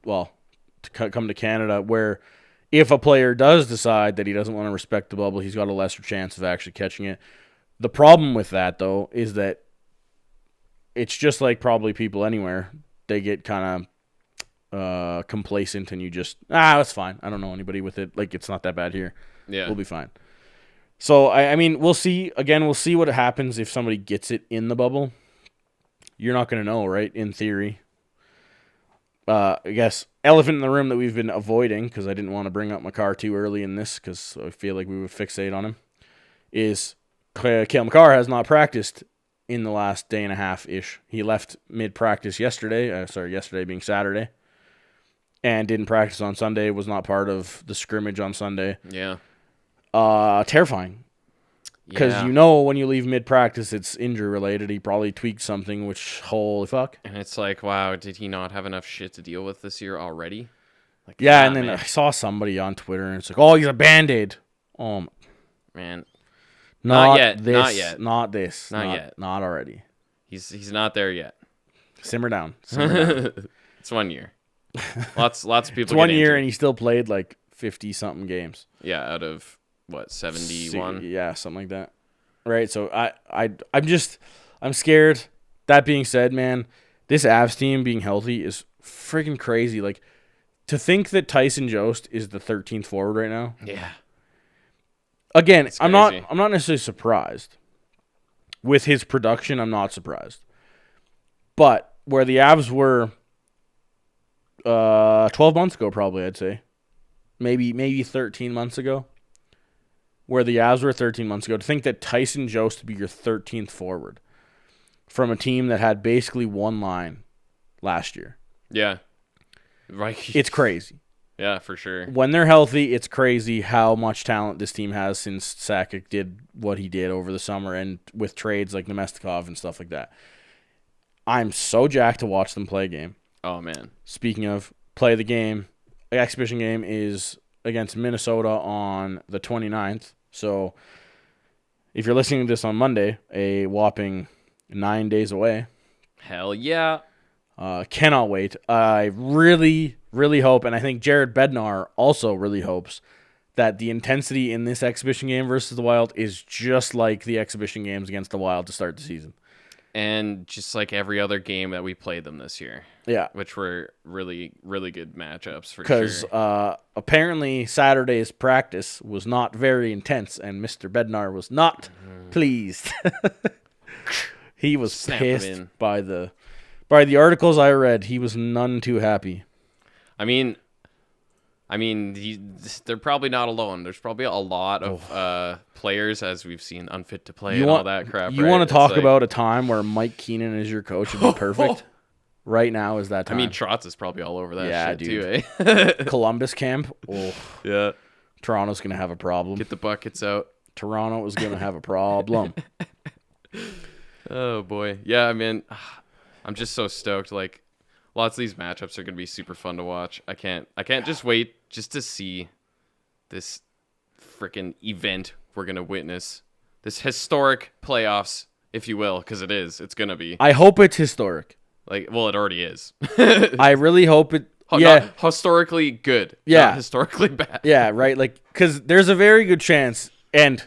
come to Canada, where if a player does decide that he doesn't want to respect the bubble, he's got a lesser chance of actually catching it. The problem with that, though, is that it's just like probably people anywhere. They get kind of complacent and you just, that's fine. I don't know anybody with it. It's not that bad here. Yeah. We'll be fine. So, I mean, we'll see. Again, we'll see what happens if somebody gets it in the bubble. You're not going to know, right? In theory. I guess elephant in the room that we've been avoiding, because I didn't want to bring up Makar too early in this, because I feel like we would fixate on him, is Cale Makar has not practiced in the last day and a half-ish. He left mid-practice yesterday, yesterday being Saturday, and didn't practice on Sunday, was not part of the scrimmage on Sunday. Yeah. Terrifying. Because when you leave mid-practice, it's injury-related. He probably tweaked something, which, holy fuck. And it's like, wow, did he not have enough shit to deal with this year already? And then I saw somebody on Twitter, and it's like, oh, he's a Band-Aid. Oh, man. Not yet. This, not yet. Not this. Not yet. Not already. He's not there yet. Simmer down. It's 1 year. Lots of people. It's 1 year, and he still played 50-something games. Yeah, out of what, 71? Yeah, something like that. Right. So I'm scared. That being said, man, this Avs team being healthy is freaking crazy. To think that Tyson Jost is the 13th forward right now. Yeah. Again, I'm not necessarily surprised with his production. I'm not surprised, but where the Avs were 12 months ago, probably I'd say, maybe 13 months ago, where the Avs were 13 months ago. To think that Tyson Jost would be your 13th forward from a team that had basically one line last year. Yeah, right. It's crazy. Yeah, for sure. When they're healthy, it's crazy how much talent this team has since Sakic did what he did over the summer and with trades like Nemestikov and stuff like that. I'm so jacked to watch them play a game. Oh, man. Speaking of play the game, the exhibition game is against Minnesota on the 29th. So if you're listening to this on Monday, a whopping 9 days away. Hell yeah. Cannot wait. I really, really hope, and I think Jared Bednar also really hopes, that the intensity in this exhibition game versus the Wild is just like the exhibition games against the Wild to start the season. And just like every other game that we played them this year. Yeah. Which were really, really good matchups for sure. Because apparently Saturday's practice was not very intense, and Mr. Bednar was not pleased. He was pissed by the articles I read. He was none too happy. I mean, I mean, they're probably not alone. There's probably a lot of players, as we've seen, unfit to play and all that crap. You want to talk about a time where Mike Keenan is your coach would be perfect? Right now is that time. I mean, Trotz is probably all over that shit dude. too, eh? Columbus camp. Oh, yeah. Toronto's going to have a problem. Get the buckets out. Toronto is going to have a problem. Oh, boy. Yeah, I mean, I'm just so stoked. Like, lots of these matchups are going to be super fun to watch. I can't just wait just to see this freaking event we're going to witness. This historic playoffs, if you will, because it is. It's going to be. I hope it's historic. Like, well, it already is. I really hope it. Not historically good. Yeah. Not historically bad. Yeah, right. Like, because there's a very good chance. And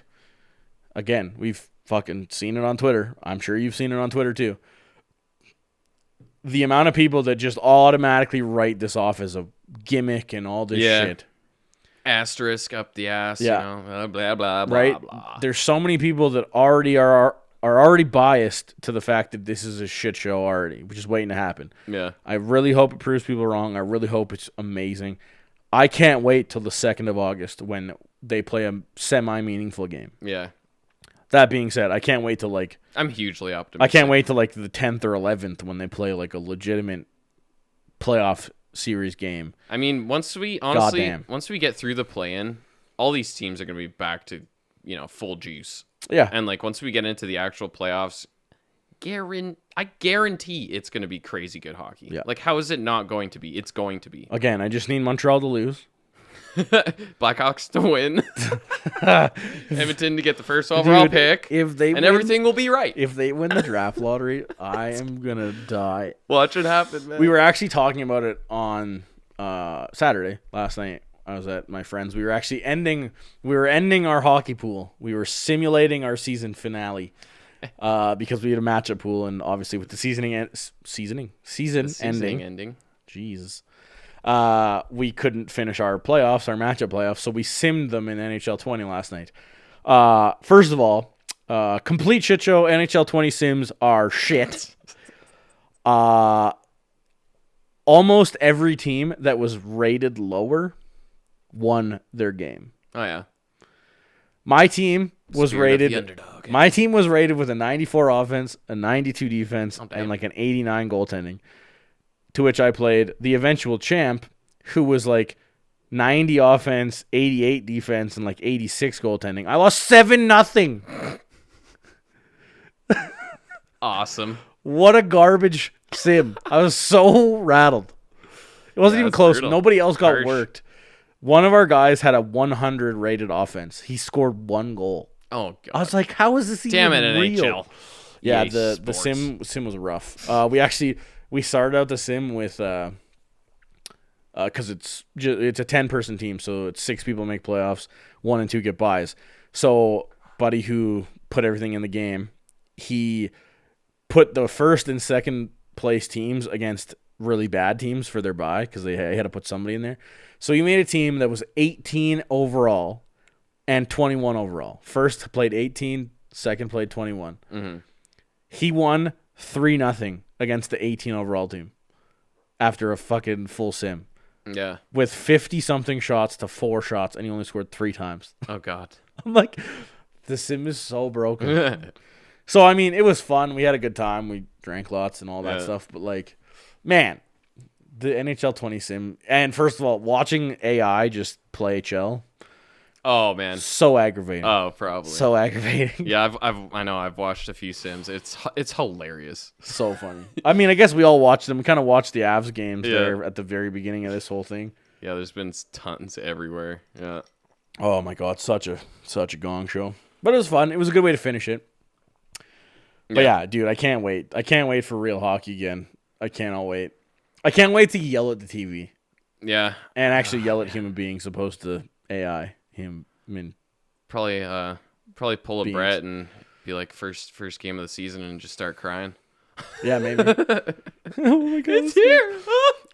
again, we've fucking seen it on Twitter. I'm sure you've seen it on Twitter too. The amount of people that just automatically write this off as a gimmick and all this shit. Asterisk up the ass, Yeah. you know, blah, blah, blah, Right? blah. There's so many people that already are already biased to the fact that this is a shit show already, which is waiting to happen. Yeah. I really hope it proves people wrong. I really hope it's amazing. I can't wait till the 2nd of August when they play a semi-meaningful game. Yeah. That being said, I can't wait till like I'm hugely optimistic. I can't wait till like the 10th or 11th when they play like a legitimate playoff series game. I mean, once we get through the play-in, all these teams are going to be back to, you know, full juice. Yeah. And like once we get into the actual playoffs, I guarantee it's going to be crazy good hockey. Yeah. Like, how is it not going to be? It's going to be. Again, I just need Montreal to lose. Blackhawks to win. Edmonton to get the first overall pick. If they win, everything will be right. If they win the draft lottery, I am gonna die. Watch it happen, man. We were actually talking about it on Saturday last night. I was at my friend's. We were actually ending our hockey pool. We were simulating our season finale because we had a matchup pool, and obviously with the season ending. Jesus. We couldn't finish our matchup playoffs, so we simmed them in NHL 20 last night. First of all, complete shit show. NHL 20 sims are shit. Almost every team that was rated lower won their game. Oh yeah. My team was rated. The underdog. My team was rated with a 94 offense, a 92 defense, and like an 89 goaltending. To which I played the eventual champ, who was like 90 offense, 88 defense, and like 86 goaltending. I lost 7-0. Awesome. What a garbage sim. I was so rattled. It wasn't even close. Brutal. Nobody else got Harsh. worked. One of our guys had a 100 rated offense. He scored 1 goal. Oh god. I was like, how is this even Damn it, real? NHL. Yeah, EA the Sports. sim was rough. We started out the sim with because it's a 10-person team, so it's 6 people make playoffs, 1 and 2 get buys. So Buddy, who put everything in the game, he put the first and second place teams against really bad teams for their bye because they had to put somebody in there. So he made a team that was 18 overall and 21 overall. First played 18, second played 21. Mm-hmm. He won 3-0 against the 18 overall team after a fucking full sim. Yeah. With 50-something shots to 4 shots, and he only scored 3 times. Oh god. I'm like, the sim is so broken. So, I mean, it was fun. We had a good time. We drank lots and all that stuff. But, like, man, the NHL 20 sim. And first of all, watching AI just play HL. Oh man. So aggravating. Oh, probably. So aggravating. Yeah, I've watched a few sims. It's hilarious. So funny. I mean, I guess we all watched them. We kind of watched the Avs games there at the very beginning of this whole thing. Yeah, there's been tons everywhere. Yeah. Oh my god, such a gong show. But it was fun. It was a good way to finish it. But yeah, dude, I can't wait. I can't wait for real hockey again. I cannot wait. I can't wait to yell at the TV. Yeah. And actually yell at human beings opposed to AI. Probably pull a Beans. Brett and be like first game of the season and just start crying. Yeah, maybe. Oh my god. It's here.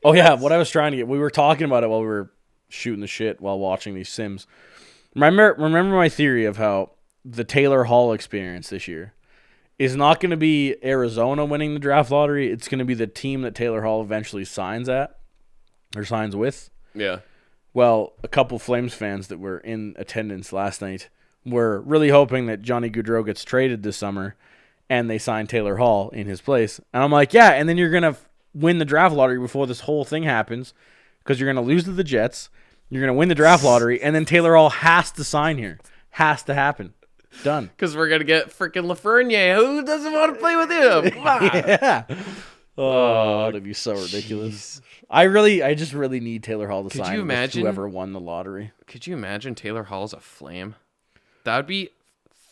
Oh yeah, what I was trying to get. We were talking about it while we were shooting the shit while watching these sims. Remember my theory of how the Taylor Hall experience this year is not going to be Arizona winning the draft lottery. It's going to be the team that Taylor Hall eventually signs with. Yeah. Well, a couple Flames fans that were in attendance last night were really hoping that Johnny Gaudreau gets traded this summer and they sign Taylor Hall in his place. And I'm like, yeah, and then you're going to win the draft lottery before this whole thing happens because you're going to lose to the Jets. You're going to win the draft lottery, and then Taylor Hall has to sign here. Has to happen. Done. Because we're going to get freaking Lafreniere. Who doesn't want to play with him? Come on. Yeah. Oh, that'd be so ridiculous. I just really need Taylor Hall to sign you imagine, with whoever won the lottery. Could you imagine Taylor Hall's a Flame? That would be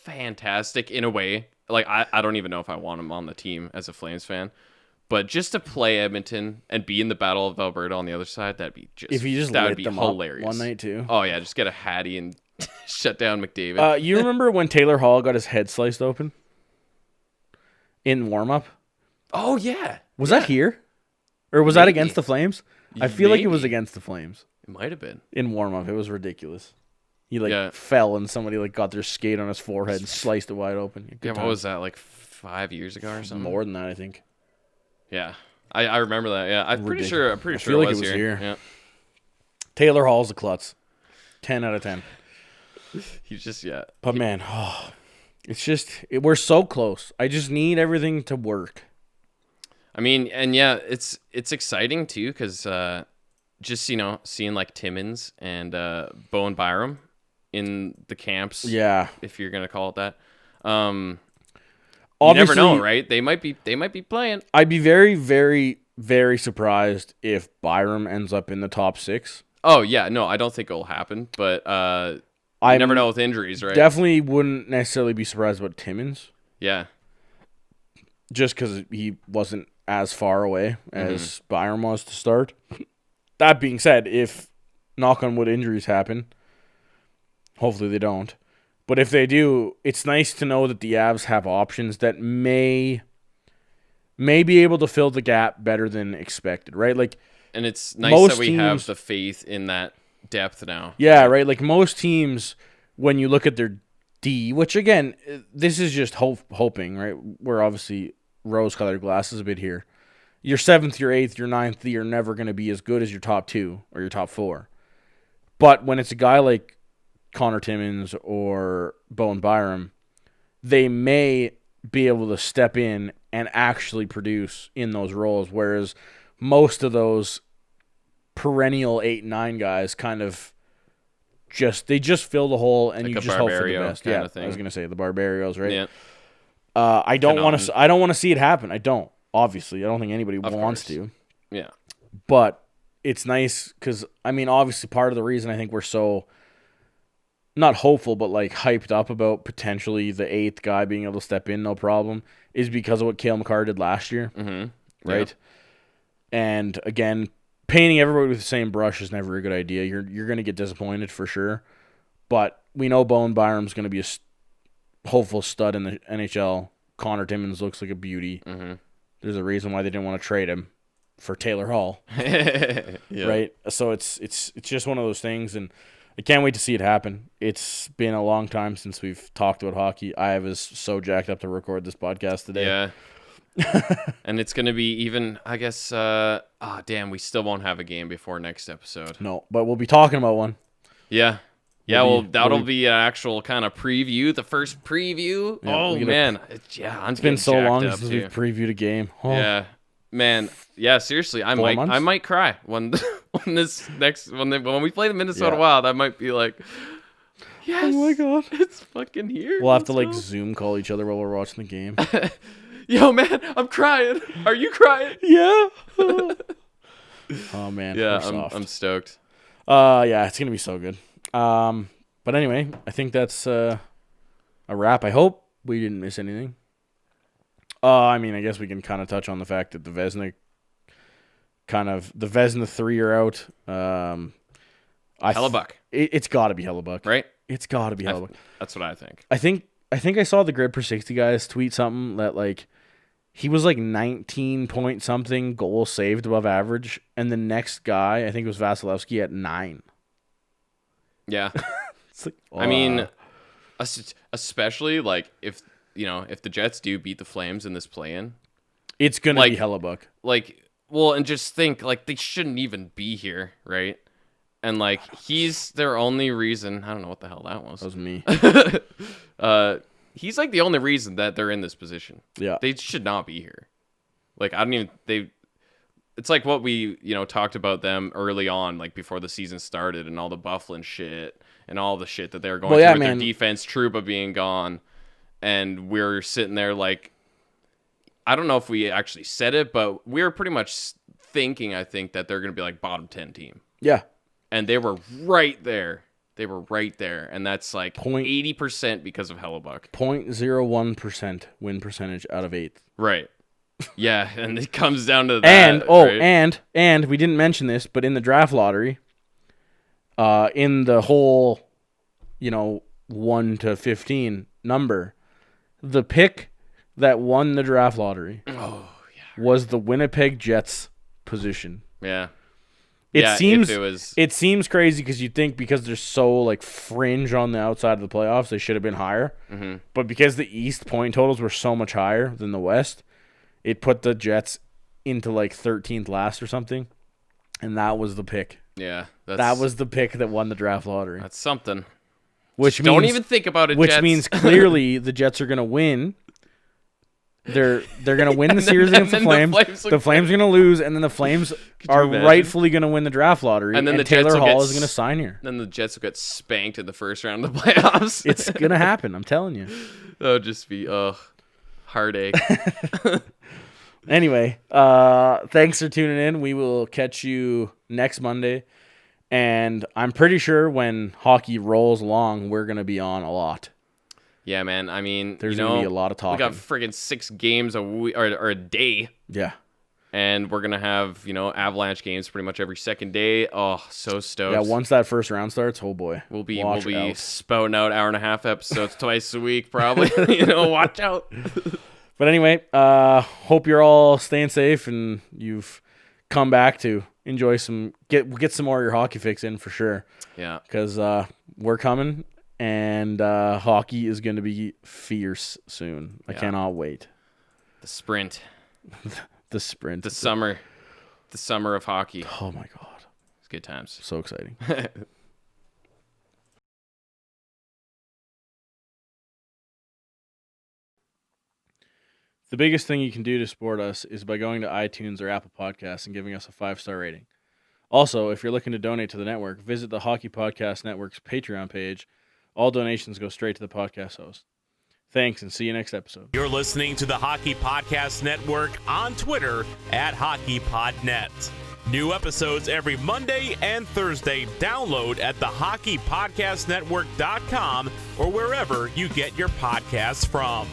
fantastic in a way. Like, I don't even know if I want him on the team as a Flames fan. But just to play Edmonton and be in the Battle of Alberta on the other side, that'd be just if you just that lit would be them hilarious. Up one night too. Oh yeah, just get a Hattie and shut down McDavid. You remember when Taylor Hall got his head sliced open in warm up? Oh yeah. Was that here, or was that against the Flames? I feel like it was Maybe. against the Flames It might have been. in warm up. It was ridiculous. He Yeah. fell and somebody got their skate on his forehead and sliced it wide open. Good Yeah, what times. was that, like 5 years ago or something? More than that, I think. Yeah. I remember that. Yeah, I'm pretty sure I it feel like was, it was here. Yeah. Taylor Hall's a klutz. 10 out of 10. He's just But man, it's just we're so close. I just need everything to work. I mean, and yeah, it's exciting too because just seeing like Timmins and Bowen Byram in the camps. Yeah, if you're gonna call it that. You obviously, never know, right? They might be playing. I'd be very, very, very surprised if Byram ends up in the top 6. Oh yeah, no, I don't think it'll happen, but you never know with injuries, right? Definitely wouldn't necessarily be surprised about Timmins, Yeah. just because he wasn't as far away as Byram was to start. That being said, if knock on wood injuries happen, hopefully they don't. But if they do, it's nice to know that the Avs have options that may be able to fill the gap better than expected, right? Like, And it's nice most that we have teams- the faith in that depth now. yeah, right? Like most teams, when you look at their D, which again, this is just hoping, right? We're obviously rose-colored glasses a bit here. Your 7th, your 8th, your 9th, you're never going to be as good as your top 2 or your top 4. But when it's a guy like Connor Timmins or Bowen Byram, they may be able to step in and actually produce in those roles, whereas most of those perennial 8 and 9 guys kind of just fill the hole and Like you a just hope for the Barbario best. kinda Yeah, thing. I was going to say the Barbarios, right? Yeah. I don't want Canon. to. I don't want to see it happen. I don't. Obviously, I don't think anybody Of wants course. to. Yeah. But it's nice because I mean, obviously, part of the reason I think we're so not hopeful, but like hyped up about potentially the 8th guy being able to step in, no problem, is because of what Cale Makar did last year, right? And again, painting everybody with the same brush is never a good idea. You're going to get disappointed for sure. But we know Bowen Byram's going to be a hopeful stud in the NHL. Connor Timmins looks like a beauty. There's a reason why they didn't want to trade him for Taylor Hall, right? So it's just one of those things, and I can't wait to see it happen. It's been a long time since we've talked about hockey. I was so jacked up to record this podcast today. Yeah. And it's going to be even, I guess, damn, we still won't have a game before next episode. No, but we'll be talking about one. Yeah. Yeah, well, that'll we'll be an actual kind of preview, the first preview. Yeah, oh, we're gonna- man. I'm It's been so long up since too. we've previewed a game. Oh. Yeah. Man, yeah, seriously, I 4 months? might cry when when we play the Minnesota Yeah. Wild. I might be like, yes, Oh my God. it's fucking here. We'll have to Let's like go." Zoom call each other while we're watching the game. Yo, man, I'm crying. Are you crying? Yeah. Oh man. Yeah, we're soft. I'm stoked. Yeah, it's gonna be so good. But anyway, I think that's a wrap. I hope we didn't miss anything. I mean, I guess we can kind of touch on the fact that the Vezina 3 are out. Hellebuck, It's got to be Hellebuck, right? It's got to be Hellebuck. That's what I think. I think I saw the Grid per 60 guys tweet something that like he was like 19 point something goals saved above average, and the next guy I think it was Vasilevsky at 9. Yeah. It's like, I mean, especially like if the Jets do beat the Flames in this play-in, it's gonna like- be Hellebuck. like, well, and just think like they shouldn't even be here, right? And like he's their only reason. I don't know what the hell that was. That was me. He's like the only reason that they're in this position. Yeah. They should not be here. Like I don't even it's like what we, talked about them early on, like before the season started and all the Bufflin shit and all the shit that they were going through with their defense, Trouba being gone. And we're sitting there like, I don't know if we actually said it, but we were pretty much thinking, I think, that they're going to be like bottom 10 team. Yeah. And they were right there. And that's like 80% because of Hellebuck. 0.01% win percentage out of 8th. Right. Yeah, and it comes down to that. And and we didn't mention this, but in the draft lottery, in the whole, 1 to 15 number, the pick that won the draft lottery was the Winnipeg Jets position. Yeah. It seems crazy because you think because they're so like fringe on the outside of the playoffs, they should have been higher. Mm-hmm. But because the East point totals were so much higher than the West, it put the Jets into like 13th last or something. And that was the pick. Yeah. That was the pick that won the draft lottery. That's something. Which don't even think about it, Which Jets. means clearly the Jets are going to win. They're going to win the series against the Flames. The Flames are going to lose, and then the Flames are rightfully going to win the draft lottery. And then the Taylor Hall is going to sign here. Then the Jets will get spanked in the first round of the playoffs. It's going to happen. I'm telling you. That'll just be heartache. Anyway, thanks for tuning in. We will catch you next Monday. And I'm pretty sure when hockey rolls along, we're going to be on a lot. Yeah, man. I mean, there's going to be a lot of talking. We got friggin' 6 games a week or a day. Yeah. And we're going to have, Avalanche games pretty much every second day. Oh, so stoked. Yeah, once that first round starts, oh boy. We'll be spouting out 1.5 hour episodes twice a week probably. Watch out. But anyway, hope you're all staying safe and you've come back to enjoy get some more of your hockey fix in for sure. Yeah. Because we're coming. And hockey is going to be fierce soon. I cannot wait. The sprint. The sprint. The summer. The summer of hockey. Oh, my God. It's good times. So exciting. The biggest thing you can do to support us is by going to iTunes or Apple Podcasts and giving us a 5-star rating. Also, if you're looking to donate to the network, visit the Hockey Podcast Network's Patreon page. All donations go straight to the podcast host. Thanks, and see you next episode. You're listening to the Hockey Podcast Network on Twitter @HockeyPodNet. New episodes every Monday and Thursday. Download at thehockeypodcastnetwork.com or wherever you get your podcasts from.